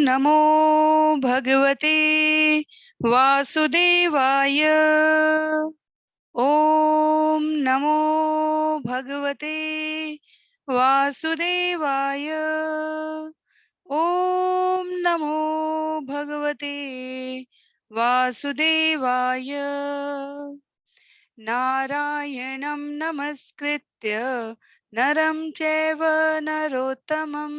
नमो भगवते वासुदेवाय। ॐ नमो भगवते वासुदेवाय। ॐ नमो भगवते वासुदेवाय। नारायणं नमस्कृत्य नरं चैव नरोत्तमं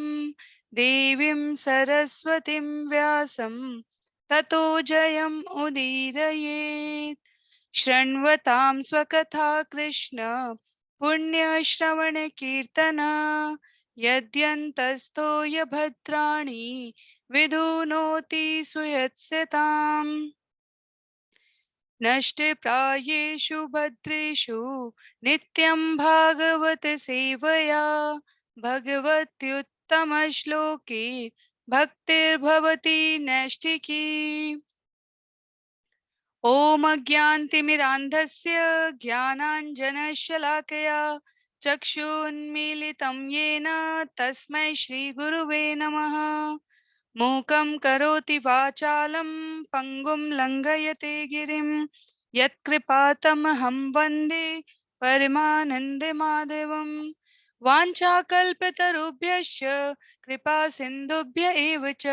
देवीं सरस्वतीं व्यासं ततो जयम् उदीरयेत्। शृण्वतां स्वकथा कृष्ण पुण्यश्रवणकीर्तना यद्यन्तस्थो य भद्राणि विधुनोति सुयत्स्यताम्। नष्टप्रायेषु भद्रेषु नित्यं भागवत सेवया भगवत्युत्तमश्लोके भक्तिर्भवति नैष्ठिकी। ॐ अज्ञानतिमिरान्धस्य ज्ञानाञ्जनशलाकया चक्षुन्मीलितं येन तस्मै श्रीगुरुवे नमः। मूकं करोति वाचालं पङ्गुं लङ्घयते गिरिं यत्कृपातमहं वन्दे परमानन्दमाधवं। वाञ्छाकल्पतरुभ्यश्च कृपा सिन्धुभ्य एव च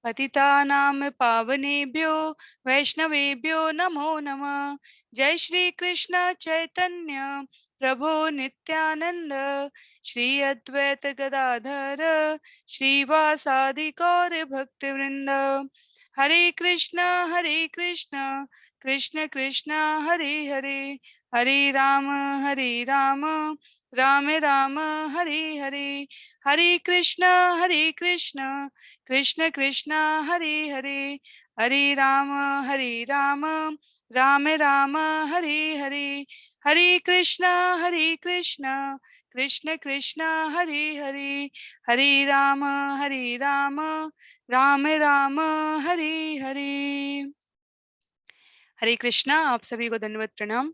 पतितानां पावनेभ्यो वैष्णवेभ्यो नमो नमः। जय श्री कृष्ण चैतन्य प्रभो नित्यानंद श्री अद्वैत गदाधर श्रीवासादि गौर भक्तवृंद। हरे कृष्ण कृष्ण कृष्ण हरे हरे, हरे राम राम राम हरे हरे। हरे कृष्ण कृष्ण कृष्ण हरे हरे, हरे राम राम राम हरे हरे। हरे कृष्ण कृष्ण कृष्ण हरे हरे, हरे राम राम राम हरे हरे। हरे कृष्णा। आप सभी को दंडवत प्रणाम।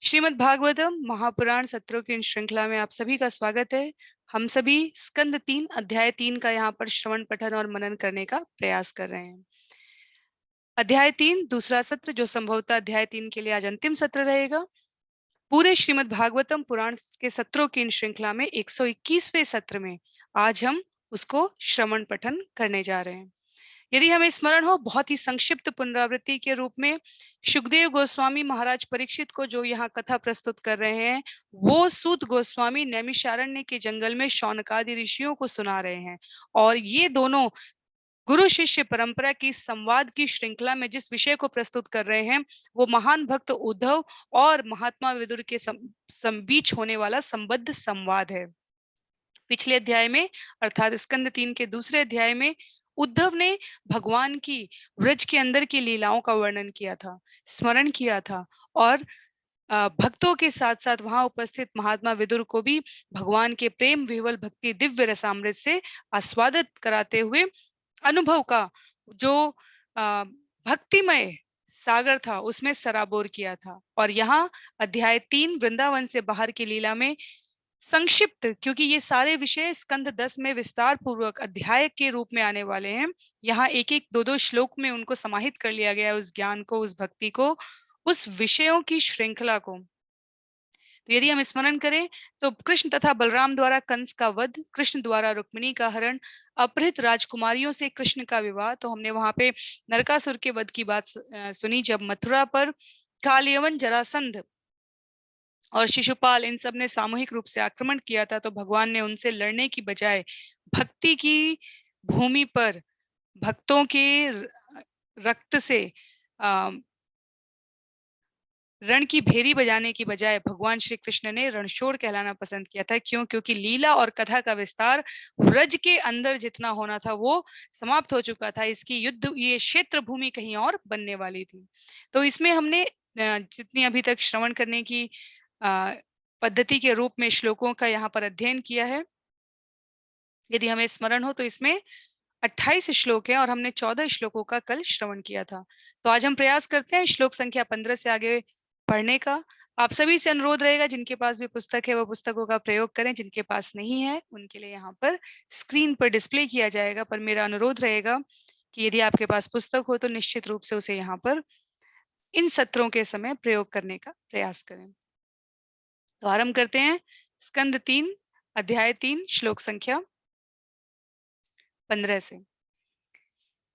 श्रीमद् भागवतम महापुराण सत्रों की इन श्रृंखला में आप सभी का स्वागत है। हम सभी स्कंद 3 अध्याय 3 का यहाँ पर श्रवण पठन और मनन करने का प्रयास कर रहे हैं। अध्याय 3 दूसरा सत्र, जो संभवतः अध्याय 3 के लिए आज अंतिम सत्र रहेगा। पूरे श्रीमद् भागवतम पुराण के सत्रों की इन श्रृंखला में 121वें सत्र में आज हम उसको श्रवण पठन करने जा रहे हैं। यदि हमें स्मरण हो, बहुत ही संक्षिप्त पुनरावृत्ति के रूप में सुखदेव गोस्वामी महाराज परीक्षित को जो यहाँ कथा प्रस्तुत कर रहे हैं, वो सूत गोस्वामी नैमिषारण्य के जंगल में शौनकादि ऋषियों को सुना रहे हैं। और ये दोनों गुरु शिष्य परंपरा की संवाद की श्रृंखला में जिस विषय को प्रस्तुत कर रहे हैं, वो महान भक्त उद्धव और महात्मा विदुर के बीच होने वाला संबद्ध संवाद है। पिछले अध्याय में अर्थात स्कंद 3 के दूसरे अध्याय में उद्धव ने भगवान की व्रज के अंदर की लीलाओं का वर्णन किया था, स्मरण किया था, और भक्तों के साथ साथ वहां उपस्थित महात्मा विदुर को भी भगवान के प्रेम विह्वल भक्ति दिव्य रसामृत से आस्वादित कराते हुए अनुभव का जो भक्तिमय सागर था उसमें सराबोर किया था। और यहाँ अध्याय 3 वृंदावन से बाहर की लीला में संक्षिप्त, क्योंकि ये सारे विषय स्कंद 10 में विस्तार पूर्वक अध्याय के रूप में आने वाले हैं, यहाँ एक एक दो दो श्लोक में उनको समाहित कर लिया गया है, उस ज्ञान को, उस भक्ति को, उस विषयों की श्रृंखला को। तो यदि हम स्मरण करें तो कृष्ण तथा बलराम द्वारा कंस का वध, कृष्ण द्वारा रुक्मिणी का हरण, अपहृत राजकुमारियों से कृष्ण का विवाह, तो हमने वहां पे नरकासुर के वध की बात सुनी, जब मथुरा पर कालियवन, जरासंध और शिशुपाल इन सब ने सामूहिक रूप से आक्रमण किया था, तो भगवान ने उनसे लड़ने की बजाय भक्ति की भूमि पर भक्तों के रक्त से रण की भेरी बजाने की बजाय भगवान श्री कृष्ण ने रणछोड़ कहलाना पसंद किया था। क्यों? क्योंकि लीला और कथा का विस्तार व्रज के अंदर जितना होना था वो समाप्त हो चुका था। इसकी युद्ध, ये क्षेत्र भूमि कहीं और बनने वाली थी। तो इसमें हमने जितनी अभी तक श्रवण करने की पद्धति के रूप में श्लोकों का यहाँ पर अध्ययन किया है, यदि हमें स्मरण हो तो इसमें 28 श्लोक हैं और हमने 14 श्लोकों का कल श्रवण किया था। तो आज हम प्रयास करते हैं श्लोक संख्या 15 से आगे पढ़ने का। आप सभी से अनुरोध रहेगा, जिनके पास भी पुस्तक है वो पुस्तकों का प्रयोग करें, जिनके पास नहीं है उनके लिए यहाँ पर स्क्रीन पर डिस्प्ले किया जाएगा। पर मेरा अनुरोध रहेगा कि यदि आपके पास पुस्तक हो तो निश्चित रूप से उसे यहाँ पर इन सत्रों के समय प्रयोग करने का प्रयास करें। तो आरंभ करते हैं स्कंद 3 अध्याय 3 श्लोक संख्या 15 से।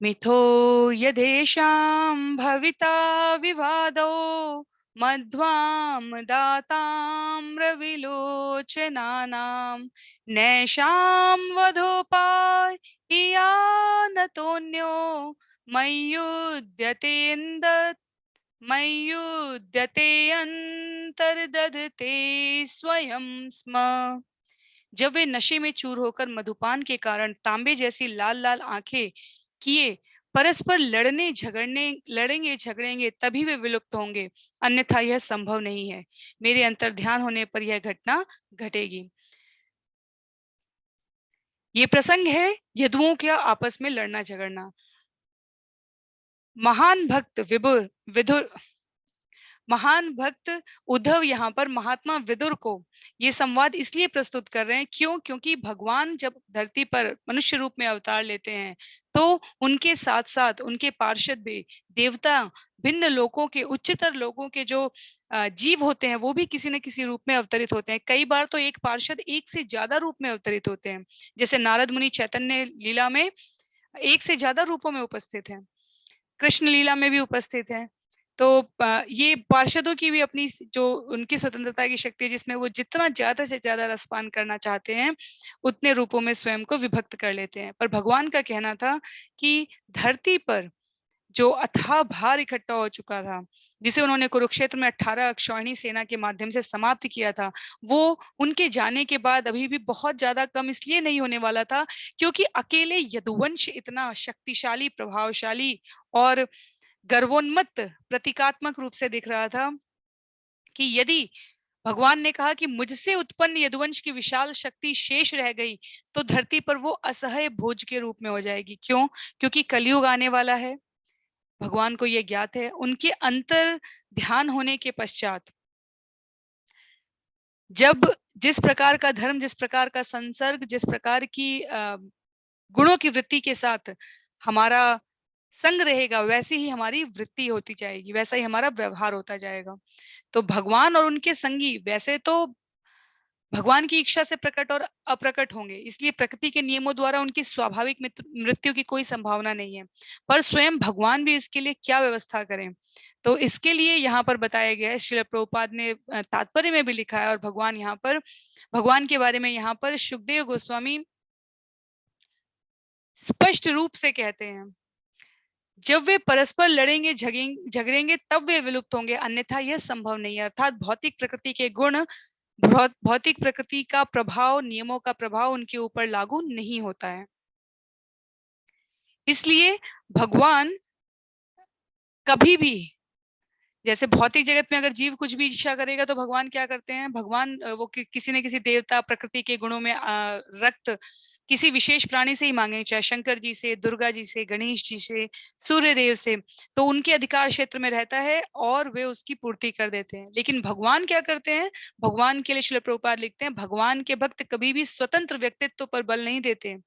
मिथो यदेषां भविता विवादो मध्वां दाताम्रविलोचनानां नैषां वधोपायानतोऽन्यो मय्युद्यते अन्तर्दधते स्वयं स्म। जब वे नशे में चूर होकर मधुपान के कारण तांबे जैसी लाल लाल आंखें किए परस्पर लड़ेंगे झगड़ेंगे तभी वे विलुप्त होंगे, अन्यथा यह संभव नहीं है। मेरे अंतर ध्यान होने पर यह घटना घटेगी। ये प्रसंग है यदुओं के आपस में लड़ना झगड़ना। महान भक्त विदुर महान भक्त उद्धव यहाँ पर महात्मा विदुर को ये संवाद इसलिए प्रस्तुत कर रहे हैं, क्योंकि भगवान जब धरती पर मनुष्य रूप में अवतार लेते हैं तो उनके साथ साथ उनके पार्षद भी देवता, भिन्न लोकों के उच्चतर लोगों के जो जीव होते हैं वो भी किसी न किसी रूप में अवतरित होते हैं। कई बार तो एक पार्षद एक से ज्यादा रूप में अवतरित होते हैं, जैसे नारद मुनि चैतन्य लीला में एक से ज्यादा रूपों में उपस्थित हैं, कृष्ण लीला में भी उपस्थित है। तो ये पार्षदों की भी अपनी जो उनकी स्वतंत्रता की शक्ति है, जिसमें वो जितना ज्यादा से ज्यादा रसपान करना चाहते हैं उतने रूपों में स्वयं को विभक्त कर लेते हैं। पर भगवान का कहना था कि धरती पर जो अथाह भार इकट्ठा हो चुका था, जिसे उन्होंने कुरुक्षेत्र में 18 अक्षौहिणी सेना के माध्यम से समाप्त किया था, वो उनके जाने के बाद अभी भी बहुत ज्यादा कम इसलिए नहीं होने वाला था क्योंकि अकेले यदुवंश इतना शक्तिशाली, प्रभावशाली और गर्वोन्मत्त प्रतीकात्मक रूप से दिख रहा था कि यदि भगवान ने कहा कि मुझसे उत्पन्न यदुवंश की विशाल शक्ति शेष रह गई तो धरती पर वो असह्य भोज के रूप में हो जाएगी। क्यों? क्योंकि कलयुग आने वाला है, भगवान को ये ज्ञात है। उनके अंतर ध्यान होने के पश्चात जब जिस प्रकार का धर्म, जिस प्रकार का संसर्ग, जिस प्रकार की गुणों की वृत्ति के साथ हमारा संग रहेगा, वैसे ही हमारी वृत्ति होती जाएगी, वैसा ही हमारा व्यवहार होता जाएगा। तो भगवान और उनके संगी वैसे तो भगवान की इच्छा से प्रकट और अप्रकट होंगे, इसलिए प्रकृति के नियमों द्वारा उनकी स्वाभाविक मृत्यु की कोई संभावना नहीं है। पर स्वयं भगवान भी इसके लिए क्या व्यवस्था करें, तो इसके लिए यहाँ पर बताया गया है। श्रील प्रभुपाद ने तात्पर्य में भी लिखा है और भगवान यहाँ पर भगवान के बारे में यहाँ पर सुखदेव गोस्वामी स्पष्ट रूप से कहते हैं, जब वे परस्पर लड़ेंगे झगड़ेंगे तब वे विलुप्त होंगे, अन्यथा यह संभव नहीं है। अर्थात भौतिक प्रकृति के गुण, भौतिक प्रकृति का प्रभाव, नियमों का प्रभाव उनके ऊपर लागू नहीं होता है। इसलिए भगवान कभी भी, जैसे भौतिक जगत में अगर जीव कुछ भी इच्छा करेगा तो भगवान क्या करते हैं, भगवान वो किसी न किसी देवता, प्रकृति के गुणों में रक्त किसी विशेष प्राणी से ही मांगे, चाहे शंकर जी से, दुर्गा जी से, गणेश जी से, सूर्य देव से, तो उनके अधिकार क्षेत्र में रहता है और वे उसकी पूर्ति कर देते हैं। लेकिन भगवान क्या करते हैं, भगवान के लिए श्रील प्रभुपाद लिखते हैं, भगवान के भक्त कभी भी स्वतंत्र व्यक्तित्व पर बल नहीं देते,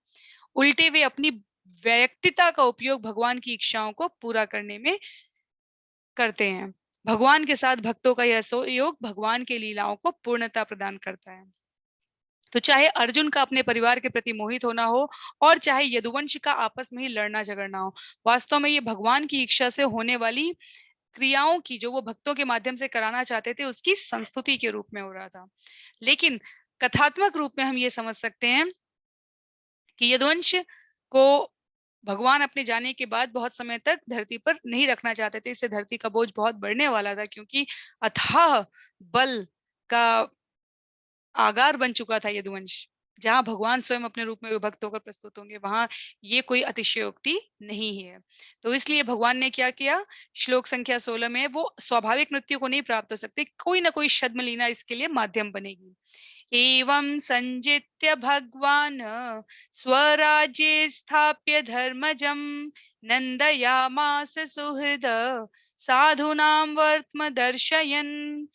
उल्टे वे अपनी व्यक्तिता का उपयोग भगवान की इच्छाओं को पूरा करने में करते हैं। भगवान के साथ भक्तों का यह सहयोग भगवान के लीलाओं को पूर्णता प्रदान करता है। तो चाहे अर्जुन का अपने परिवार के प्रति मोहित होना हो और चाहे यदुवंश का आपस में ही लड़ना झगड़ना हो, वास्तव में ये भगवान की इच्छा से होने वाली क्रियाओं की, जो वो भक्तों के माध्यम से कराना चाहते थे, उसकी संस्तुति के रूप में हो रहा था। लेकिन कथात्मक रूप में हम ये समझ सकते हैं कि यदुवंश को भगवान अपने जाने के बाद बहुत समय तक धरती पर नहीं रखना चाहते थे, इससे धरती का बोझ बहुत बढ़ने वाला था, क्योंकि अथाह बल का आगार बन चुका था यदुवंश। जहाँ भगवान स्वयं अपने रूप में विभक्त होकर प्रस्तुत होंगे, वहां ये कोई अतिशयोक्ति नहीं है। तो इसलिए भगवान ने क्या किया, श्लोक संख्या 16 में वो स्वाभाविक मृत्यु को नहीं प्राप्त हो सकते, कोई ना कोई छद्म इसके लिए माध्यम बनेगी। एवं संजित्य भगवान स्वराज्ये स्थाप्य धर्मजं नंदयामास सुहृद साधूनां वर्त्म दर्शयन्।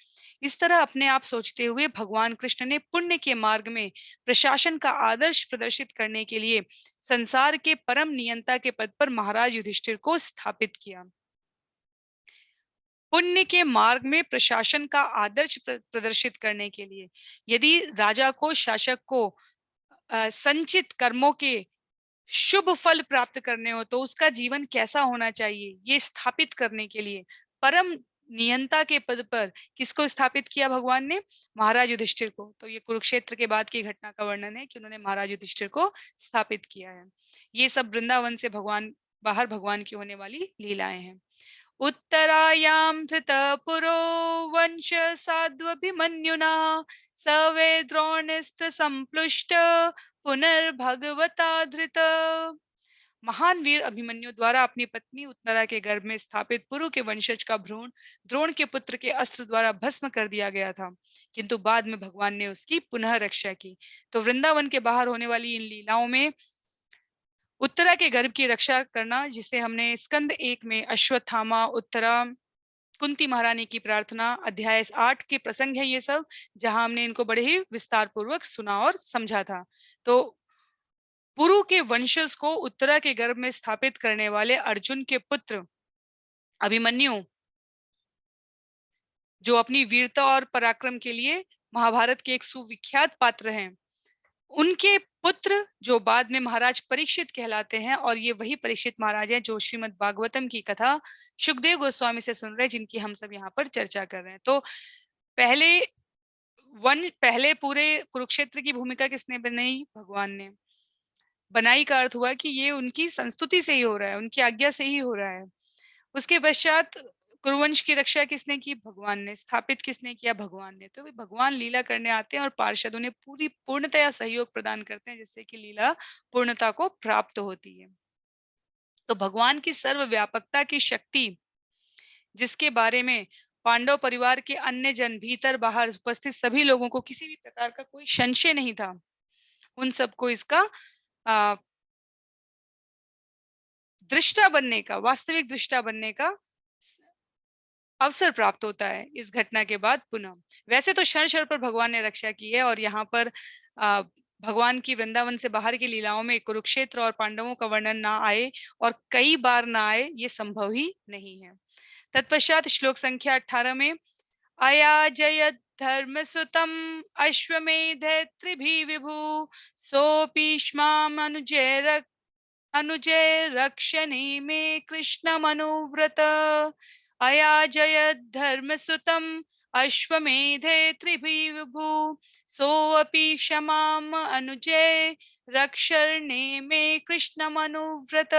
इस तरह अपने आप सोचते हुए भगवान कृष्ण ने पुण्य के मार्ग में प्रशासन का आदर्श प्रदर्शित करने के लिए संसार के परम नियंता के पद पर महाराज युधिष्ठिर को स्थापित किया। पुण्य के मार्ग में प्रशासन का आदर्श प्रदर्शित करने के लिए यदि राजा को, शासक को संचित कर्मों के शुभ फल प्राप्त करने हो तो उसका जीवन कैसा होना चाहिए, ये स्थापित करने के लिए परम नियंता के पद पर किसको स्थापित किया भगवान ने? महाराज युधिष्ठिर को। तो ये कुरुक्षेत्र के बाद की घटना का वर्णन है कि उन्होंने महाराज युधिष्ठिर को स्थापित किया है। ये सब वृंदावन से भगवान बाहर भगवान की होने वाली लीलाएं हैं। उत्तरायां धृतपुरो वंश साध्वभिमन्युना सवे द्रोणस्थ संप्लुष्ट पुनर्भगवता धृत। महान वीर अभिमन्यु द्वारा अपनी पत्नी उत्तरा के गर्भ में स्थापित पुरु के वंशज का भ्रूण द्रोण के पुत्र के अस्त्र द्वारा भस्म कर दिया गया था, किंतु बाद में भगवान ने उसकी पुनः रक्षा की। तो वृंदावन के बाहर होने वाली इन लीलाओं में उत्तरा के गर्भ की रक्षा करना, जिसे हमने स्कंद 1 में अश्वत्थामा, उत्तरा, कुंती महारानी की प्रार्थना, अध्याय 8 के प्रसंग है ये सब, जहां हमने इनको बड़े ही विस्तार पूर्वक सुना और समझा था। तो पुरु के वंशज को उत्तरा के गर्भ में स्थापित करने वाले अर्जुन के पुत्र अभिमन्यु, जो अपनी वीरता और पराक्रम के लिए महाभारत के एक सुविख्यात पात्र हैं, उनके पुत्र जो बाद में महाराज परीक्षित कहलाते हैं, और ये वही परीक्षित महाराज हैं जो श्रीमद् भागवतम की कथा सुखदेव गोस्वामी से सुन रहे हैं, जिनकी हम सब यहाँ पर चर्चा कर रहे हैं। तो पहले पूरे कुरुक्षेत्र की भूमिका किसने बनाई? भगवान ने। बनाई का अर्थ हुआ कि ये उनकी संस्तुति से ही हो रहा है, उनकी आज्ञा से ही हो रहा है। उसके पश्चात कुरुवंश की रक्षा किसने की? भगवान ने। स्थापित किसने किया? भगवान ने। तो वे भगवान लीला करने आते हैं और पार्षद उन्हें पूरी पूर्णतया सहयोग प्रदान करते हैं, जिससे कि लीला पूर्णता को प्राप्त होती है। तो भगवान की सर्वव्यापकता की शक्ति, जिसके बारे में पांडव परिवार के अन्य जन, भीतर बाहर उपस्थित सभी लोगों को किसी भी प्रकार का कोई संशय नहीं था, उन सबको इसका दृष्टा बनने का, वास्तविक दृष्टा बनने का अवसर प्राप्त होता है इस घटना के बाद पुनः। वैसे तो क्षण क्षण पर भगवान ने रक्षा की है, और यहाँ पर भगवान की वृंदावन से बाहर की लीलाओं में कुरुक्षेत्र और पांडवों का वर्णन ना आए और कई बार ना आए, ये संभव ही नहीं है। तत्पश्चात श्लोक संख्या 18 में अयाजयत् धर्मसुतम् अश्वमेधे त्रिभिः विभु सोऽपीष्माम् अनुजय रक्षणे मे कृष्णमनुव्रत। अयाजयत् धर्मसुतम् अश्वमेधे त्रिभिः विभु सोऽपि क्षमाम् अनुजय रक्षणे मे कृष्णमनुव्रत।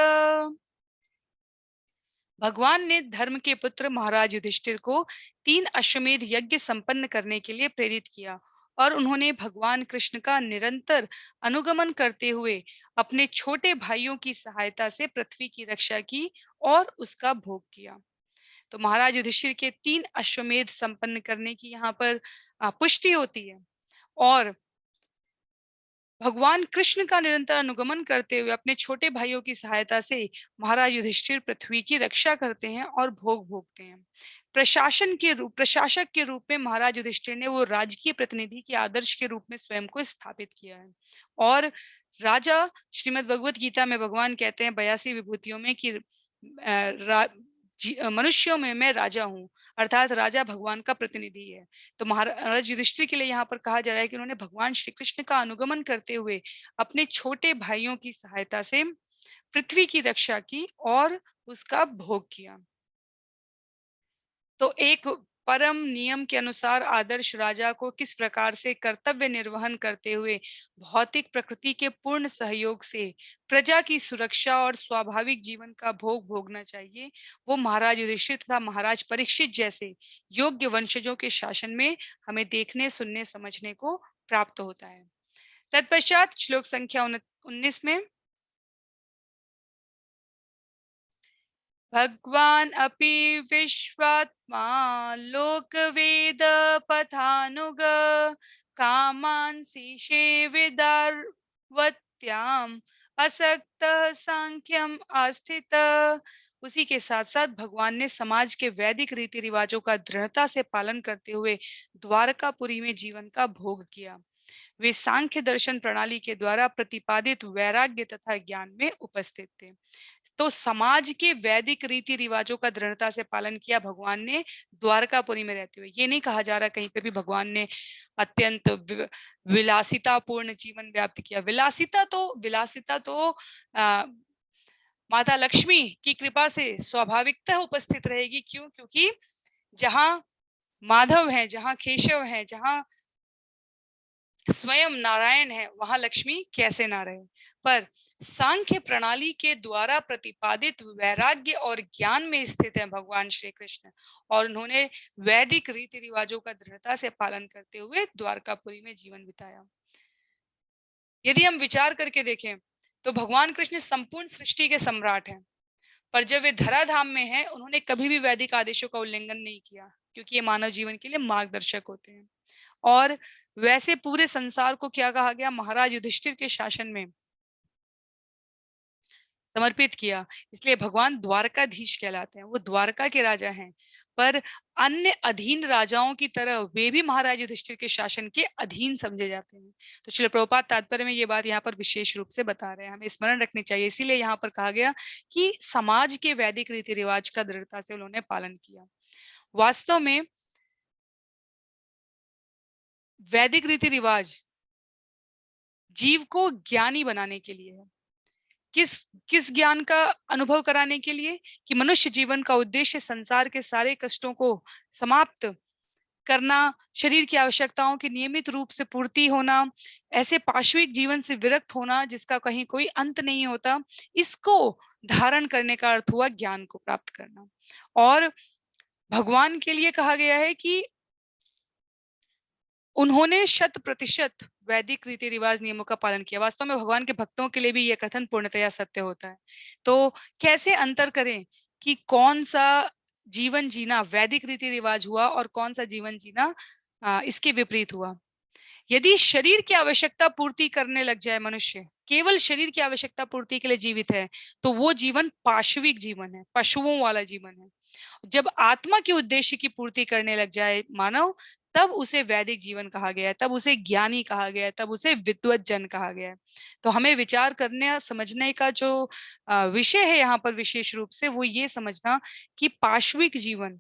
भगवान ने धर्म के पुत्र महाराज युधिष्ठिर को 3 अश्वमेध यज्ञ संपन्न करने के लिए प्रेरित किया, और उन्होंने भगवान कृष्ण का निरंतर अनुगमन करते हुए अपने छोटे भाइयों की सहायता से पृथ्वी की रक्षा की और उसका भोग किया। तो महाराज युधिष्ठिर के 3 अश्वमेध संपन्न करने की यहाँ पर पुष्टि होती है, और भगवान कृष्ण का निरंतर अनुगमन करते हुए अपने छोटे भाइयों की सहायता से महाराज युधिष्ठिर पृथ्वी की रक्षा करते हैं और भोग भोगते हैं। प्रशासक के रूप में महाराज युधिष्ठिर ने वो राजकीय प्रतिनिधि के आदर्श के रूप में स्वयं को स्थापित किया है। और राजा, श्रीमद् भगवत गीता में भगवान कहते हैं 82 विभूतियों में कि मनुष्यों में मैं राजा हूँ, अर्थात राजा भगवान का प्रतिनिधि है। तो महाराज युधिष्ठिर के लिए यहाँ पर कहा जा रहा है कि उन्होंने भगवान श्री कृष्ण का अनुगमन करते हुए अपने छोटे भाइयों की सहायता से पृथ्वी की रक्षा की और उसका भोग किया। तो एक परम नियम के अनुसार आदर्श राजा को किस प्रकार से कर्तव्य निर्वहन करते हुए भौतिक प्रकृति के पूर्ण सहयोग से प्रजा की सुरक्षा और स्वाभाविक जीवन का भोग भोगना चाहिए, वो महाराज युधिष्ठिर तथा महाराज परीक्षित जैसे योग्य वंशजों के शासन में हमें देखने, सुनने, समझने को प्राप्त होता है। तत्पश्चात श्लोक संख्या 19 में भगवान अपि विश्वात्मा लोकवेद पथानुग कामांसीषे विदार्वत्याम् असक्तः सांख्यम् आस्थितः उसी के साथ साथ भगवान ने समाज के वैदिक रीति रिवाजों का दृढ़ता से पालन करते हुए द्वारकापुरी में जीवन का भोग किया। वे सांख्य दर्शन प्रणाली के द्वारा प्रतिपादित वैराग्य तथा ज्ञान में उपस्थित थे। तो समाज के वैदिक रीति रिवाजों का दृढ़ता से पालन किया भगवान ने द्वारकापुरी में रहते हुए। ये नहीं कहा जा रहा कहीं पे भी भगवान ने अत्यंत विलासितापूर्ण जीवन व्याप्त किया। विलासिता तो माता लक्ष्मी की कृपा से स्वाभाविकतः उपस्थित रहेगी। क्यों? क्योंकि जहां माधव है, जहां केशव है, जहां स्वयं नारायण है, वहां लक्ष्मी कैसे ना रहे। पर सांख्य प्रणाली के द्वारा प्रतिपादित वैराग्य और ज्ञान में स्थित है भगवान श्री कृष्ण, और उन्होंने वैदिक रीति रिवाजों का दृढ़ता से पालन करते हुए द्वारकापुरी में जीवन बिताया। यदि हम विचार करके देखें तो भगवान कृष्ण संपूर्ण सृष्टि के सम्राट हैं, पर जब वे धराधाम में हैं, उन्होंने कभी भी वैदिक आदेशों का उल्लंघन नहीं किया, क्योंकि ये मानव जीवन के लिए मार्गदर्शक होते हैं। और वैसे पूरे संसार को क्या कहा गया? महाराज युधिष्ठिर के शासन में समर्पित किया। इसलिए भगवान द्वारकाधीश कहलाते हैं, वो द्वारका के राजा हैं। पर अन्य अधीन राजाओं की तरह वे भी महाराज युधिष्ठिर के शासन के अधीन समझे जाते हैं। तो श्रील प्रभुपाद तात्पर्य में ये बात यहाँ पर विशेष रूप से बता रहे हैं, हमें स्मरण रखनी चाहिए। इसीलिए यहाँ पर कहा गया कि समाज के वैदिक रीति रिवाज का दृढ़ता से उन्होंने पालन किया। वास्तव में वैदिक रीति रिवाज जीव को ज्ञानी बनाने के लिए है। किस ज्ञान का अनुभव कराने के लिए? कि मनुष्य जीवन का उद्देश्य संसार के सारे कष्टों को समाप्त करना, शरीर की आवश्यकताओं की नियमित रूप से पूर्ति होना, ऐसे पाशविक जीवन से विरक्त होना जिसका कहीं कोई अंत नहीं होता, इसको धारण करने का अर्थ हुआ ज्ञान को प्राप्त करना। और भगवान के लिए कहा गया है कि उन्होंने 100% वैदिक रीति रिवाज नियमों का पालन किया। वास्तव में भगवान के भक्तों के लिए भी यह कथन पूर्णतया सत्य होता है। तो कैसे अंतर करें कि कौन सा जीवन जीना वैदिक रीति रिवाज हुआ और कौन सा जीवन जीना इसके विपरीत हुआ? यदि शरीर की आवश्यकता पूर्ति करने लग जाए मनुष्य, केवल शरीर की आवश्यकता पूर्ति के लिए जीवित है, तो वो जीवन पाशविक जीवन है, पशुओं वाला जीवन है। जब आत्मा के उद्देश्य की पूर्ति करने लग जाए मानव, तब उसे वैदिक जीवन कहा गया है, तब उसे ज्ञानी कहा गया है, तब उसे विद्वत जन कहा गया है। तो हमें विचार करने समझने का जो विषय है यहाँ पर विशेष रूप से, वो ये समझना कि पाशविक जीवन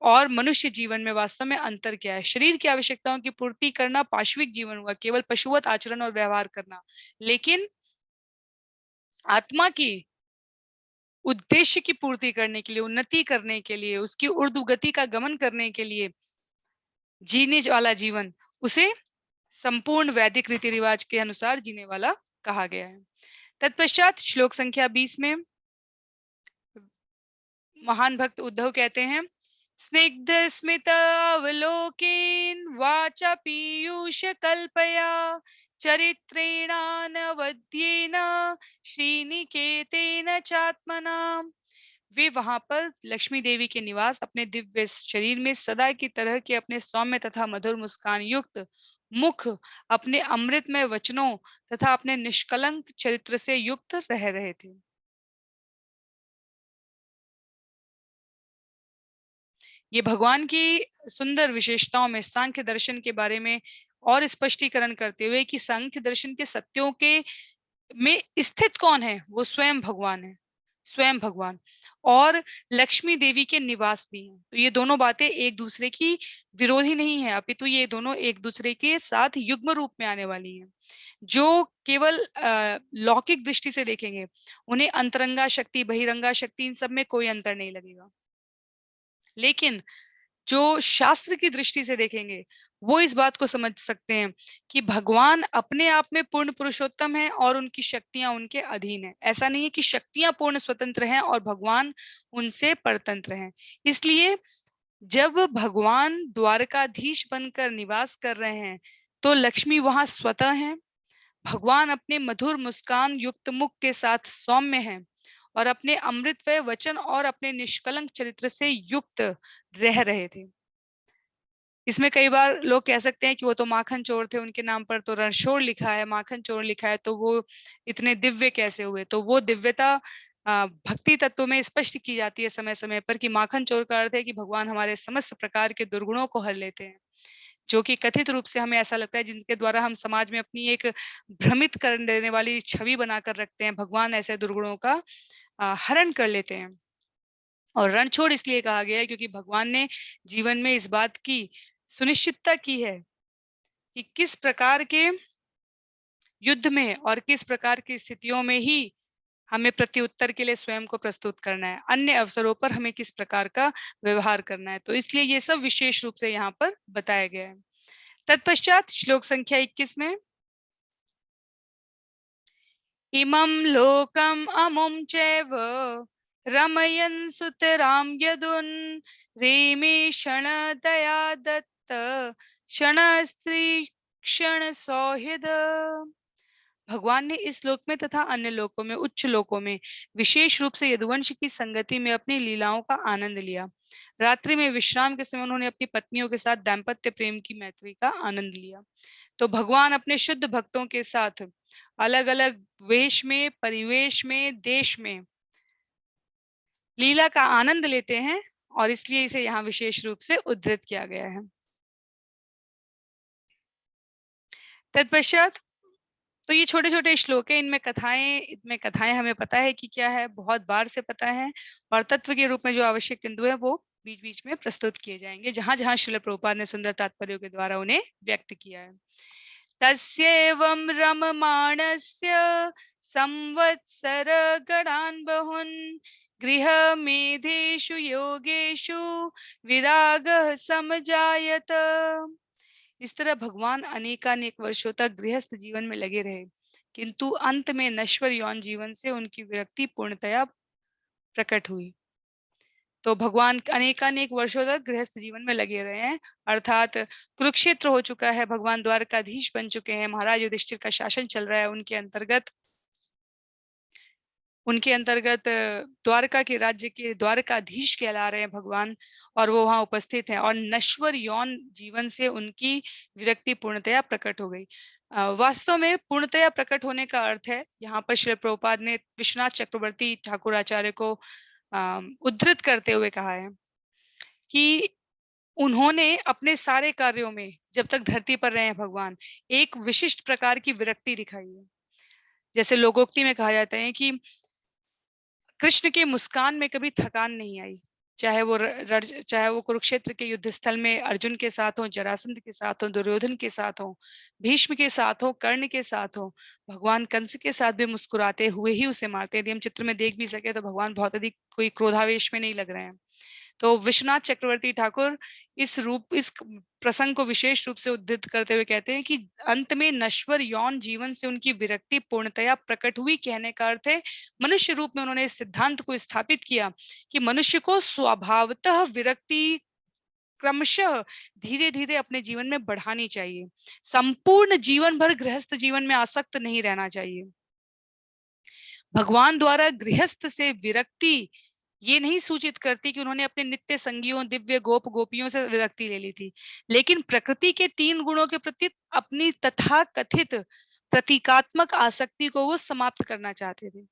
और मनुष्य जीवन में वास्तव में अंतर क्या है। शरीर की आवश्यकताओं की पूर्ति करना पाशविक जीवन हुआ, केवल पशुवत आचरण और व्यवहार करना। लेकिन आत्मा की उद्देश्य की पूर्ति करने के लिए, उन्नति करने के लिए, उसकी ऊर्ध्व गति का गमन करने के लिए जीने वाला जीवन, उसे संपूर्ण वैदिक रीति रिवाज के अनुसार जीने वाला कहा गया है। तत्पश्चात श्लोक संख्या 20 में महान भक्त उद्धव कहते हैं, स्निग्ध स्मितावलोकेन वाचा पीयूष कल्पया चरित्रेणानवद्येन श्रीनिकेतेन चात्मना। वे वहां पर लक्ष्मी देवी के निवास अपने दिव्य शरीर में सदा की तरह के अपने सौम्य तथा मधुर मुस्कान युक्त मुख, अपने अमृतमय वचनों तथा अपने निष्कलंक चरित्र से युक्त रह रहे थे। ये भगवान की सुंदर विशेषताओं में सांख्य दर्शन के बारे में और स्पष्टीकरण करते हुए कि सांख्य दर्शन के सत्यों के में स्थित कौन है? वो स्वयं भगवान है, स्वयं भगवान, और लक्ष्मी देवी के निवास भी हैं। तो ये दोनों बातें एक दूसरे की विरोधी नहीं है, अपितु ये दोनों एक दूसरे के साथ युग्म रूप में आने वाली हैं। जो केवल लौकिक दृष्टि से देखेंगे, उन्हें अंतरंगा शक्ति, बहिरंगा शक्ति, इन सब में कोई अंतर नहीं लगेगा। लेकिन जो शास्त्र की दृष्टि से देखेंगे, वो इस बात को समझ सकते हैं कि भगवान अपने आप में पूर्ण पुरुषोत्तम है और उनकी शक्तियां उनके अधीन है। ऐसा नहीं है कि शक्तियां पूर्ण स्वतंत्र हैं और भगवान उनसे परतंत्र हैं। इसलिए जब भगवान द्वारकाधीश बनकर निवास कर रहे हैं, तो लक्ष्मी वहां स्वतः हैं। भगवान अपने मधुर मुस्कान युक्त मुख के साथ सौम्य हैं और अपने अमृतमय वचन और अपने निष्कलंक चरित्र से युक्त रह रहे थे। इसमें कई बार लोग कह सकते हैं कि वो तो माखन चोर थे, उनके नाम पर तो रणछोड़ लिखा है, माखन चोर लिखा है, तो वो इतने दिव्य कैसे हुए? तो वो दिव्यता भक्ति तत्व में स्पष्ट की जाती है समय समय पर कि माखन चोर का अर्थ है कि भगवान हमारे समस्त प्रकार के दुर्गुणों को हर लेते हैं, जो कि कथित रूप से हमें ऐसा लगता है जिनके द्वारा हम समाज में अपनी एक भ्रमित कर देने वाली छवि बनाकर रखते हैं, भगवान ऐसे दुर्गुणों का हरण कर लेते हैं। और रणछोड़ इसलिए कहा गया है क्योंकि भगवान ने जीवन में इस बात की सुनिश्चितता की है कि किस प्रकार के युद्ध में और किस प्रकार की स्थितियों में ही हमें प्रत्युत्तर के लिए स्वयं को प्रस्तुत करना है, अन्य अवसरों पर हमें किस प्रकार का व्यवहार करना है। तो इसलिए ये सब विशेष रूप से यहाँ पर बताया गया है। तत्पश्चात श्लोक संख्या 21 में इमं लोकम अमुम चैव रमयन् सुतराम यदुन् रेमे क्षण दया दत्त क्षण स्त्री क्षण सौहृद। भगवान ने इस लोक में तथा अन्य लोकों में, उच्च लोकों में विशेष रूप से यदुवंश की संगति में अपनी लीलाओं का आनंद लिया। रात्रि में विश्राम के समय उन्होंने अपनी पत्नियों के साथ दाम्पत्य प्रेम की मैत्री का आनंद लिया। तो भगवान अपने शुद्ध भक्तों के साथ अलग अलग वेश में, परिवेश में, देश में लीला का आनंद लेते हैं और इसलिए इसे यहाँ विशेष रूप से उद्धृत किया गया है। तत्पश्चात तो ये छोटे-छोटे श्लोक हैं, इनमें कथाएँ हमें पता है कि क्या है, बहुत बार से पता है और तत्व के रूप में जो आवश्यक बिंदु है वो बीच-बीच में प्रस्तुत किए जाएँगे, जहाँ-जहाँ श्रील प्रभुपाद ने सुंदर तात्पर्यों के द्वारा उन्हें व्यक्त किया है। तस्यैवं रममाणस्य संवत्सरगणान् बहून् गृहमेधेषु योगेषु विरागः समजायत। इस तरह भगवान अनेकानेक वर्षों तक गृहस्थ जीवन में लगे रहे, किंतु अंत में नश्वर यौन जीवन से उनकी विरक्ति पूर्णतया प्रकट हुई। तो भगवान अनेकानेक वर्षों तक गृहस्थ जीवन में लगे रहे हैं, अर्थात कुरुक्षेत्र हो चुका है, भगवान द्वारकाधीश बन चुके हैं, महाराज युधिष्ठिर का शासन चल रहा है, उनके अंतर्गत द्वारका के राज्य के द्वारकाधीश कहला रहे हैं भगवान और वो वहां उपस्थित हैं और नश्वर यौन जीवन से उनकी विरक्ति पूर्णतया प्रकट हो गई। वास्तव में पूर्णतया प्रकट होने का अर्थ है, यहाँ पर श्री प्रभुपाद ने विश्वनाथ चक्रवर्ती ठाकुर आचार्य को उद्धृत करते हुए कहा है कि उन्होंने अपने सारे कार्यों में जब तक धरती पर रहे हैं भगवान, एक विशिष्ट प्रकार की विरक्ति दिखाई है। जैसे लोकोक्ति में कहा जाता है कि कृष्ण के मुस्कान में कभी थकान नहीं आई, चाहे वो कुरुक्षेत्र के युद्ध स्थल में अर्जुन के साथ हो, जरासंध के साथ हो, दुर्योधन के साथ हो, भीष्म के साथ हो, कर्ण के साथ हो, भगवान कंस के साथ भी मुस्कुराते हुए ही उसे मारते। यदि हम चित्र में देख भी सके तो भगवान बहुत अधिक कोई क्रोधावेश में नहीं लग रहे हैं। तो विश्वनाथ चक्रवर्ती ठाकुर इस प्रसंग को विशेष रूप से उद्धृत करते हुए कहते हैं कि अंत में नश्वर यौन जीवन से उनकी विरक्ति पूर्णतया प्रकट हुई। कहने का अर्थ है मनुष्य रूप में उन्होंने इस सिद्धांत को स्थापित किया कि मनुष्य को स्वभावतः विरक्ति क्रमशः धीरे-धीरे अपने जीवन में बढ़ानी चाहिए। संपूर्ण जीवन भर गृहस्थ जीवन में आसक्त नहीं रहना चाहिए। भगवान द्वारा गृहस्थ से विरक्ति ये नहीं सूचित करती कि उन्होंने अपने नित्य संगियों, दिव्य गोप गोपियों से विरक्ति ले ली थी, लेकिन प्रकृति के 3 गुणों के प्रति अपनी तथाकथित प्रतीकात्मक आसक्ति को वो समाप्त करना चाहते थे।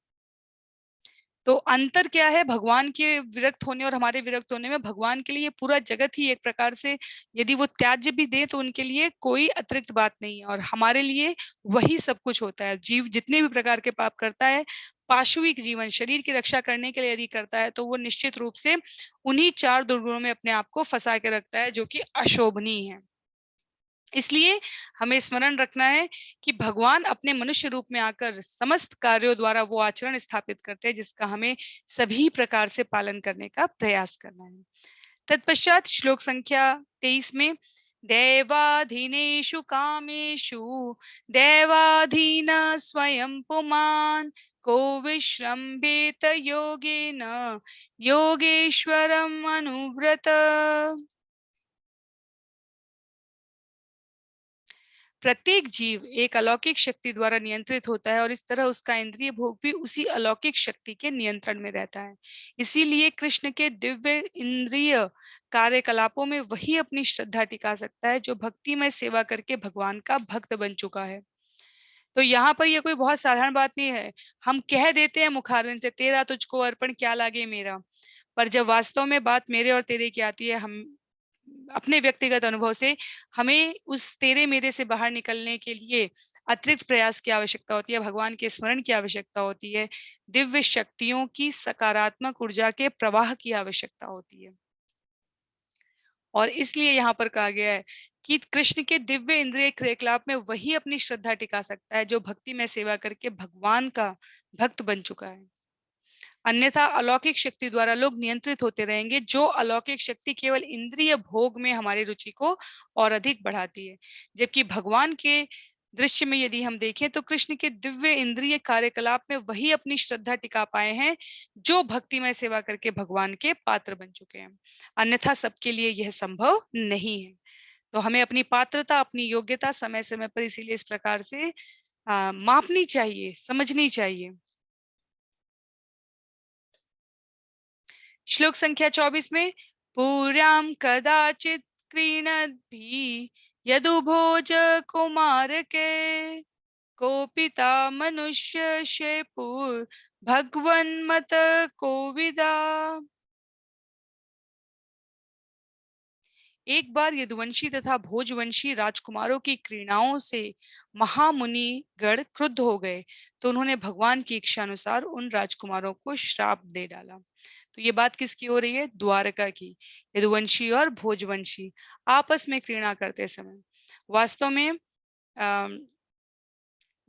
तो अंतर क्या है भगवान के विरक्त होने और हमारे विरक्त होने में? भगवान के लिए पूरा जगत ही एक प्रकार से यदि वो त्याज्य भी दें तो उनके लिए कोई अतिरिक्त बात नहीं है और हमारे लिए वही सब कुछ होता है। जीव जितने भी प्रकार के पाप करता है, पाशविक जीवन शरीर की रक्षा करने के लिए यदि करता है तो वो निश्चित रूप से उन्हीं 4 दुर्गुणों में अपने आप को फँसा के रखता है जो कि अशोभनीय है। इसलिए हमें स्मरण रखना है कि भगवान अपने मनुष्य रूप में आकर समस्त कार्यों द्वारा वो आचरण स्थापित करते हैं जिसका हमें सभी प्रकार से पालन करने का प्रयास करना है। तत्पश्चात श्लोक संख्या 23 में दैवाधीनेषु कामेषु दैवाधीन स्वयं पुमान् को विश्रम्भेत योगेन योगेश्वरम् अनुव्रत। प्रत्येक जीव एक अलौकिक शक्ति द्वारा नियंत्रित होता है और इस तरह उसका इंद्रिय भोग भी उसी अलौकिक शक्ति के नियंत्रण में रहता है। इसीलिए कृष्ण के दिव्य इंद्रिय कार्यकलापों में वही अपनी श्रद्धा टिका सकता है जो भक्तिमय सेवा करके भगवान का भक्त बन चुका है। तो यहाँ पर ये कोई बहुत साधारण बात नहीं है। हम कह देते हैं मुखारविंद से, तेरा तुझको अर्पण क्या लागे मेरा, पर जब वास्तव में बात मेरे और तेरे की आती है, हम अपने व्यक्तिगत अनुभव से, हमें उस तेरे मेरे से बाहर निकलने के लिए अतिरिक्त प्रयास की आवश्यकता होती है, भगवान के स्मरण की आवश्यकता होती है, दिव्य शक्तियों की सकारात्मक ऊर्जा के प्रवाह की आवश्यकता होती है। और इसलिए यहाँ पर कहा गया है कि कृष्ण के दिव्य इंद्रिय क्रियाकलाप में वही अपनी श्रद्धा टिका सकता है जो भक्ति में सेवा करके भगवान का भक्त बन चुका है। अन्यथा अलौकिक शक्ति द्वारा लोग नियंत्रित होते रहेंगे, जो अलौकिक शक्ति केवल इंद्रिय भोग में हमारी रुचि को और अधिक बढ़ाती है। जबकि भगवान के दृश्य में यदि हम देखें तो कृष्ण के दिव्य इंद्रिय कार्यकलाप में वही अपनी श्रद्धा टिका पाए हैं जो भक्तिमय सेवा करके भगवान के पात्र बन चुके हैं। अन्यथा सबके लिए यह संभव नहीं है। तो हमें अपनी पात्रता, अपनी योग्यता समय समय पर इसीलिए इस प्रकार से मापनी चाहिए, समझनी चाहिए। श्लोक संख्या 24 में, पुर्यां कदाचित् क्रीणद्भिः यदुभोज कुमारके कोपिता मनुष्य शेपुर भगवन्मत कोविदा। एक बार यदुवंशी तथा भोजवंशी राजकुमारों की क्रीड़ाओं से महामुनि गण क्रुद्ध हो गए, तो उन्होंने भगवान की इच्छा अनुसार उन राजकुमारों को श्राप दे डाला। तो ये बात किसकी हो रही है? द्वारका की। यदुवंशी और भोजवंशी आपस में क्रीड़ा करते समय वास्तव में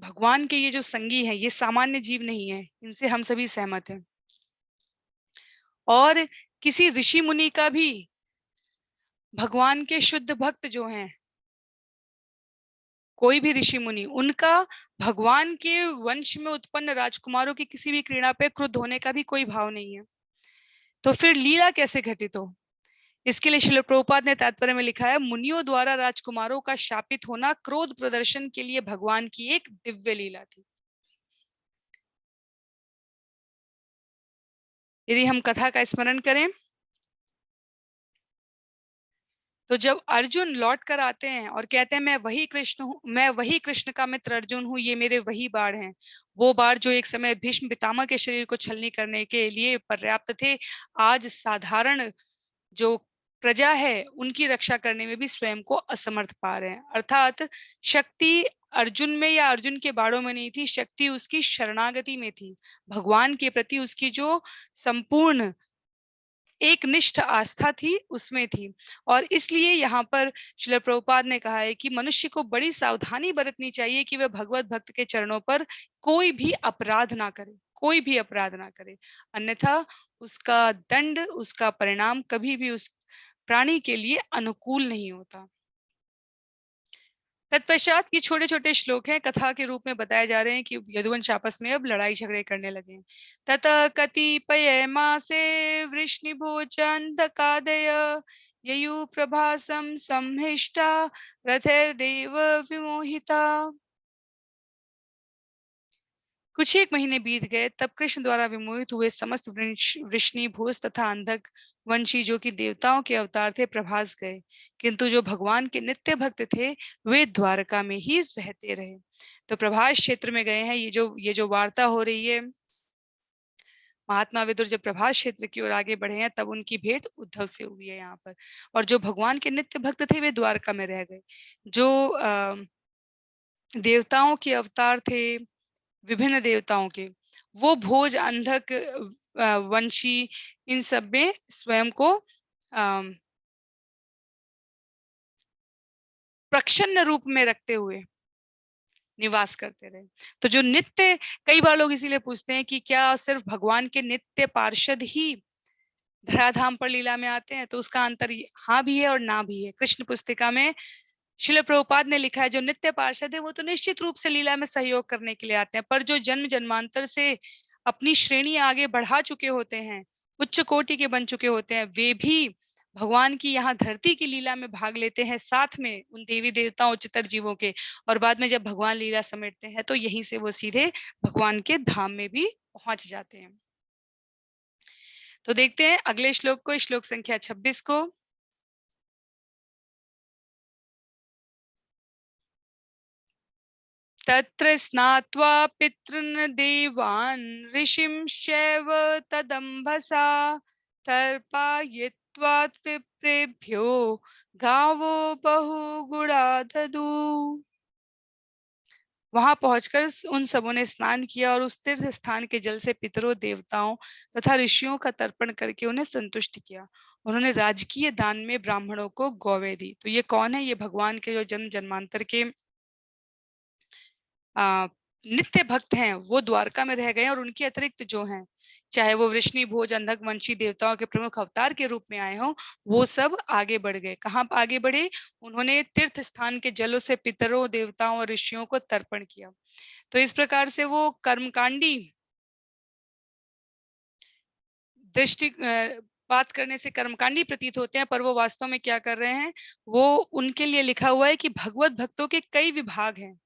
भगवान के ये जो संगी हैं, ये सामान्य जीव नहीं है, इनसे हम सभी सहमत हैं। और किसी ऋषि मुनि का भी, भगवान के शुद्ध भक्त जो हैं, कोई भी ऋषि मुनि, उनका भगवान के वंश में उत्पन्न राजकुमारों की किसी भी क्रीड़ा पे क्रुद्ध होने का भी कोई भाव नहीं है। तो फिर लीला कैसे घटित हो? इसके लिए श्रील प्रभुपाद ने तात्पर्य में लिखा है, मुनियों द्वारा राजकुमारों का शापित होना क्रोध प्रदर्शन के लिए भगवान की एक दिव्य लीला थी। यदि हम कथा का स्मरण करें तो जब अर्जुन लौट कर आते हैं और कहते हैं मैं वही कृष्ण हूँ, मैं वही कृष्ण का मित्र अर्जुन हूँ, ये मेरे वही बाण हैं, वो बाण जो एक समय भीष्म पितामह के शरीर को छलनी करने के लिए पर्याप्त थे, आज साधारण जो प्रजा है उनकी रक्षा करने में भी स्वयं को असमर्थ पा रहे हैं। अर्थात शक्ति अर्जुन में या अर्जुन के बाड़ों में नहीं थी, शक्ति उसकी शरणागति में थी, भगवान के प्रति उसकी जो संपूर्ण एक निष्ठ आस्था थी उसमें थी। और इसलिए यहाँ पर श्रील प्रभुपाद ने कहा है कि मनुष्य को बड़ी सावधानी बरतनी चाहिए कि वह भगवत भक्त के चरणों पर कोई भी अपराध ना करे, कोई भी अपराध ना करे, अन्यथा उसका दंड, उसका परिणाम कभी भी उस प्राणी के लिए अनुकूल नहीं होता। तत्पश्चात ये छोटे छोटे श्लोक हैं, कथा के रूप में बताए जा रहे हैं कि यदुवंश आपस में अब लड़ाई झगड़े करने लगे हैं। ततः कतिपय मासे वृष्णिभोजन्धकादय ययु प्रभासम संहिष्टा रथैर्देव विमोहिता। कुछ एक महीने बीत गए, तब कृष्ण द्वारा विमोहित हुए समस्त वृष्णि भूस तथा अंधक वंशी जो कि देवताओं के अवतार थे प्रभास गए, किंतु जो भगवान के नित्य भक्त थे वे द्वारका में ही रहते रहे। तो प्रभास क्षेत्र में गए हैं। ये जो वार्ता हो रही है, महात्मा विदुर जब प्रभास क्षेत्र की ओर आगे बढ़े हैं तब उनकी भेंट उद्धव से हुई है यहाँ पर। और जो भगवान के नित्य भक्त थे वे द्वारका में रह गए। जो देवताओं के अवतार थे, विभिन्न देवताओं के, वो भोज, अंधक, वंशी, इन सब में स्वयं को प्रच्छन्न रूप में रखते हुए निवास करते रहे। तो जो नित्य, कई बार लोग इसीलिए पूछते हैं कि क्या सिर्फ भगवान के नित्य पार्षद ही धराधाम पर लीला में आते हैं? तो उसका अंतर हाँ भी है और ना भी है। कृष्ण पुस्तिका में श्रील प्रभुपाद ने लिखा है जो नित्य पार्षद है वो तो निश्चित रूप से लीला में सहयोग करने के लिए आते हैं, पर जो जन्म जन्मांतर से अपनी श्रेणी आगे बढ़ा चुके होते हैं, उच्च कोटि के बन चुके होते हैं, वे भी भगवान की यहाँ धरती की लीला में भाग लेते हैं, साथ में उन देवी देवताओं, उच्चतर जीवों के। और बाद में जब भगवान लीला समेटते हैं तो यहीं से वो सीधे भगवान के धाम में भी पहुंच जाते हैं। तो देखते हैं अगले श्लोक को, श्लोक संख्या 26 को। तत्र स्नात्वा पितॄन् देवान् ऋषिंश्चैव तदम्भसा तर्पयित्वा विप्रेभ्यो गावो बहुगुणा ददु। वहां पहुंचकर उन सबों ने स्नान किया और उस तीर्थ स्थान के जल से पितरों, देवताओं तथा ऋषियों का तर्पण करके उन्हें संतुष्ट किया। उन्होंने राजकीय दान में ब्राह्मणों को गौवें दी। तो ये कौन है? ये भगवान के जो जन्म जन्मांतर के नित्य भक्त हैं, वो द्वारका में रह गए और उनके अतिरिक्त जो हैं, चाहे वो वृष्णि भोज अंधक वंशी देवताओं के प्रमुख अवतार के रूप में आए हों, वो सब आगे बढ़ गए। कहाँ आगे बढ़े? उन्होंने तीर्थ स्थान के जलों से पितरों, देवताओं और ऋषियों को तर्पण किया। तो इस प्रकार से वो कर्मकांडी दृष्टि बात करने से कर्मकांडी प्रतीत होते हैं, पर वो वास्तव में क्या कर रहे हैं? वो उनके लिए लिखा हुआ है कि भगवत भक्तों के कई विभाग हैं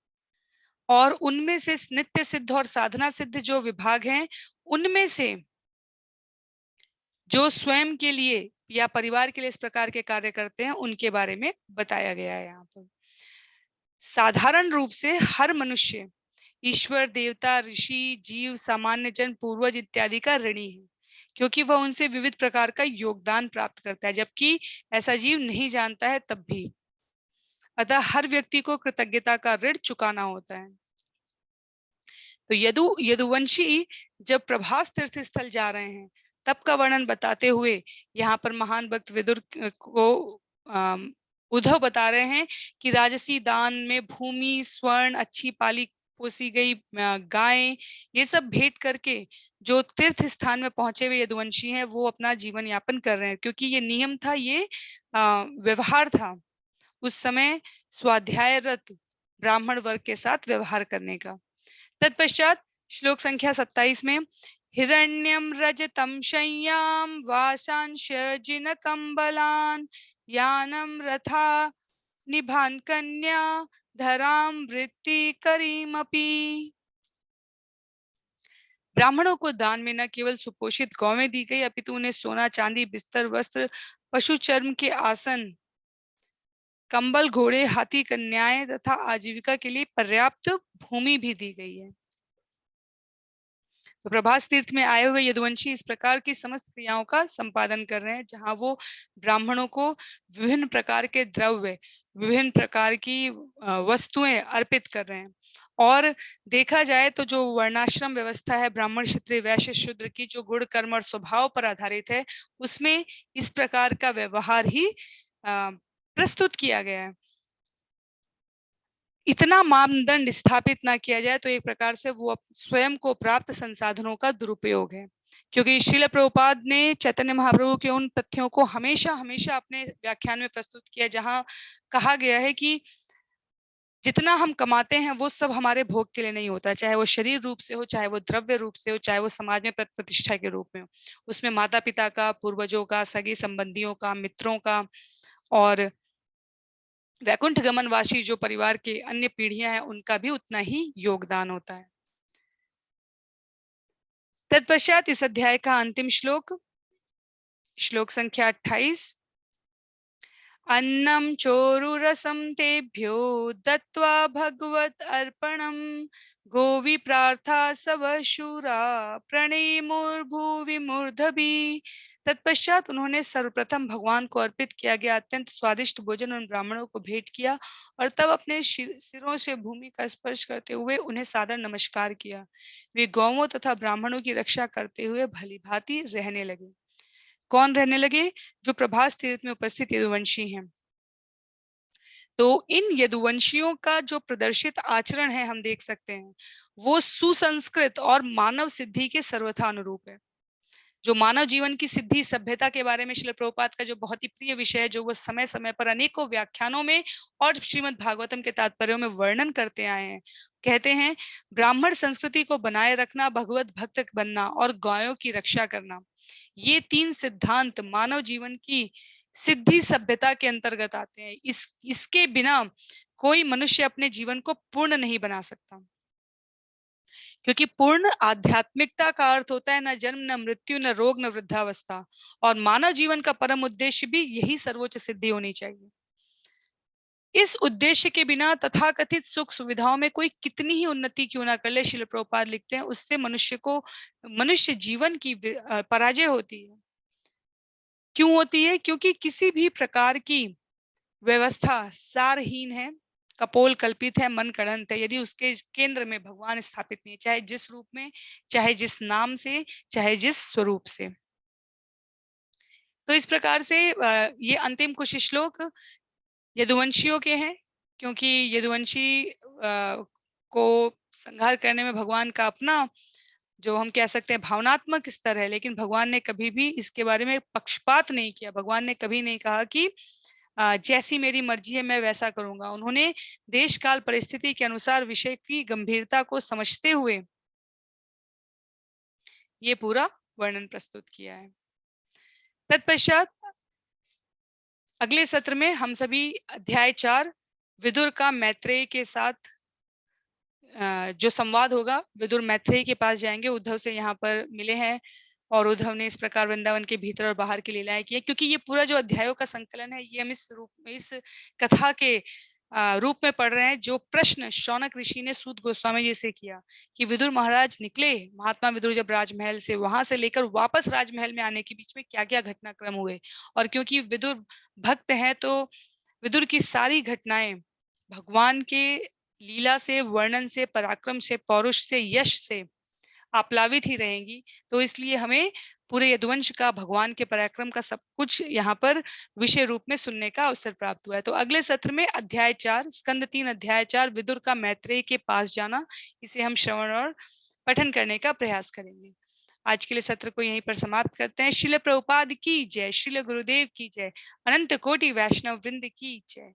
और उनमें से नित्य सिद्ध और साधना सिद्ध जो विभाग हैं, उनमें से जो स्वयं के लिए या परिवार के लिए इस प्रकार के कार्य करते हैं, उनके बारे में बताया गया है यहाँ पर। साधारण रूप से हर मनुष्य ईश्वर, देवता, ऋषि, जीव, सामान्य जन, पूर्वज इत्यादि का ऋणी है, क्योंकि वह उनसे विविध प्रकार का योगदान प्राप्त करता है, जबकि ऐसा जीव नहीं जानता है तब भी। अतः हर व्यक्ति को कृतज्ञता का ऋण चुकाना होता है। तो यदुवंशी जब प्रभास तीर्थ स्थल जा रहे हैं, तब का वर्णन बताते हुए यहाँ पर महान भक्त विदुर को उद्धव बता रहे हैं कि राजसी दान में भूमि, स्वर्ण, अच्छी पाली पोसी गई गायें, ये सब भेंट करके जो तीर्थ स्थान में पहुंचे हुए यदुवंशी हैं, वो अपना जीवन यापन कर रहे हैं, क्योंकि ये नियम था, ये व्यवहार था उस समय स्वाध्यायरत ब्राह्मण वर्ग के साथ व्यवहार करने का। तत्पश्चात श्लोक संख्या 27 में हिरण्यम रजतम शय्याम वासांश जिनकंबलान यानम रथा निभान कन्या धराम वृत्ति करीमपि। ब्राह्मणों को दान में न केवल सुपोषित गौवें दी गई, अपितु उन्हें सोना, चांदी, बिस्तर, वस्त्र, पशु चर्म के आसन, कंबल, घोड़े, हाथी, कन्याएं तथा आजीविका के लिए पर्याप्त भूमि भी दी गई है। तो प्रभास तीर्थ में आए हुए यदुवंशी इस प्रकार की समस्त क्रियाओं का संपादन कर रहे हैं, जहां वो ब्राह्मणों को विभिन्न प्रकार के द्रव्य, विभिन्न प्रकार की वस्तुएं अर्पित कर रहे हैं। और देखा जाए तो जो वर्णाश्रम व्यवस्था है ब्राह्मण, क्षत्रिय, वैश्य, शूद्र की, जो गुण, कर्म और स्वभाव पर आधारित है, उसमें इस प्रकार का व्यवहार ही प्रस्तुत किया गया है। इतना मानदंड स्थापित ना किया जाए तो एक प्रकार से वो स्वयं को प्राप्त संसाधनों का दुरुपयोग है, क्योंकि श्रील प्रभुपाद ने चैतन्य महाप्रभु के उन तथ्यों को हमेशा हमेशा अपने व्याख्यान में प्रस्तुत किया, जहां कहा गया है कि जितना हम कमाते हैं वो सब हमारे भोग के लिए नहीं होता, चाहे वो शरीर रूप से हो, चाहे वो द्रव्य रूप से हो, चाहे वो समाज में प्रतिष्ठा के रूप में हो। उसमें माता पिता का, पूर्वजों का, सगे संबंधियों का, मित्रों का और वैकुंठ गमनवासी जो परिवार के अन्य पीढ़ियां हैं, उनका भी उतना ही योगदान होता है। तत्पश्चात इस अध्याय का अंतिम श्लोक, श्लोक संख्या 28, अन्नम चोरुरसम तेभ्यो दत्वा भगवत अर्पणम गोवी प्रार्था सवशूरा प्रणेमुर्भुवि मूर्धभी। तत्पश्चात उन्होंने सर्वप्रथम भगवान को अर्पित किया गया अत्यंत स्वादिष्ट भोजन उन ब्राह्मणों को भेंट किया और तब अपने सिरों से भूमि का स्पर्श करते हुए उन्हें सादर नमस्कार किया। वे गौवों तथा ब्राह्मणों की रक्षा करते हुए भली भांति रहने लगे। कौन रहने लगे? जो प्रभास तीर्थ में उपस्थित यदुवंशी हैं। तो इन यदुवंशियों का जो प्रदर्शित आचरण है, हम देख सकते हैं, वो सुसंस्कृत और मानव सिद्धि के सर्वथा अनुरूप है। जो मानव जीवन की सिद्धि, सभ्यता के बारे में श्रील प्रभुपाद का जो बहुत ही प्रिय विषय है, जो वो समय समय पर अनेकों व्याख्यानों में और श्रीमद् भागवतम के तात्पर्यों में वर्णन करते आए हैं। कहते हैं, ब्राह्मण संस्कृति को बनाए रखना, भगवत भक्त बनना और गायों की रक्षा करना, ये तीन सिद्धांत मानव जीवन की सिद्धि सभ्यता के अंतर्गत आते हैं। इसके बिना कोई मनुष्य अपने जीवन को पूर्ण नहीं बना सकता, क्योंकि पूर्ण आध्यात्मिकता का अर्थ होता है न जन्म, न मृत्यु, न रोग, न वृद्धावस्था। और मानव जीवन का परम उद्देश्य भी यही सर्वोच्च सिद्धि होनी चाहिए। इस उद्देश्य के बिना तथाकथित सुख सुविधाओं में कोई कितनी ही उन्नति क्यों ना कर ले, श्रील प्रभुपाद लिखते हैं, उससे मनुष्य जीवन की पराजय होती है। क्यों होती है? क्योंकि किसी भी प्रकार की व्यवस्था सारहीन है, कपोल कल्पित है, मन गढ़ंत है, यदि उसके केंद्र में भगवान स्थापित नहीं है, चाहे जिस रूप में, चाहे जिस नाम से, चाहे जिस स्वरूप से। तो इस प्रकार से ये अंतिम कुछ श्लोक यदुवंशियों के हैं, क्योंकि यदुवंशी को संहार करने में भगवान का अपना, जो हम कह सकते हैं, भावनात्मक स्तर है, लेकिन भगवान ने कभी भी इसके बारे में पक्षपात नहीं किया। भगवान ने कभी नहीं कहा कि जैसी मेरी मर्जी है मैं वैसा करूंगा। उन्होंने देश काल परिस्थिति के अनुसार विषय की गंभीरता को समझते हुए ये पूरा वर्णन प्रस्तुत किया है। तत्पश्चात अगले सत्र में हम सभी अध्याय 4 विदुर का मैत्रेय के साथ जो संवाद होगा, विदुर मैत्रेय के पास जाएंगे। उद्धव से यहाँ पर मिले हैं और उद्धव ने इस प्रकार वृंदावन के भीतर और बाहर की लीलाएं की है। क्योंकि ये पूरा जो अध्यायों का संकलन है, ये हम इस रूप में, इस कथा के रूप में पढ़ रहे हैं, जो प्रश्न शौनक ऋषि ने सूत गोस्वामी जी से किया कि विदुर महाराज निकले, महात्मा विदुर जब राजमहल से, वहां से लेकर वापस राजमहल में आने के बीच में क्या क्या घटनाक्रम हुए। और क्योंकि विदुर भक्त हैं, तो विदुर की सारी घटनाएं भगवान के लीला से, वर्णन से, पराक्रम से, पौरुष से, यश से आप्लावित ही रहेंगी। तो इसलिए हमें पूरे यदुवंश का, भगवान के पराक्रम का सब कुछ यहाँ पर विषय रूप में सुनने का अवसर प्राप्त हुआ है। तो अगले सत्र में अध्याय 4, स्कंद 3 अध्याय 4 विदुर का मैत्रेय के पास जाना, इसे हम श्रवण और पठन करने का प्रयास करेंगे। आज के लिए सत्र को यहीं पर समाप्त करते हैं। श्रील प्रभुपाद की जय, श्रील गुरुदेव की जय, अनंत कोटि वैष्णव वृंद की जय।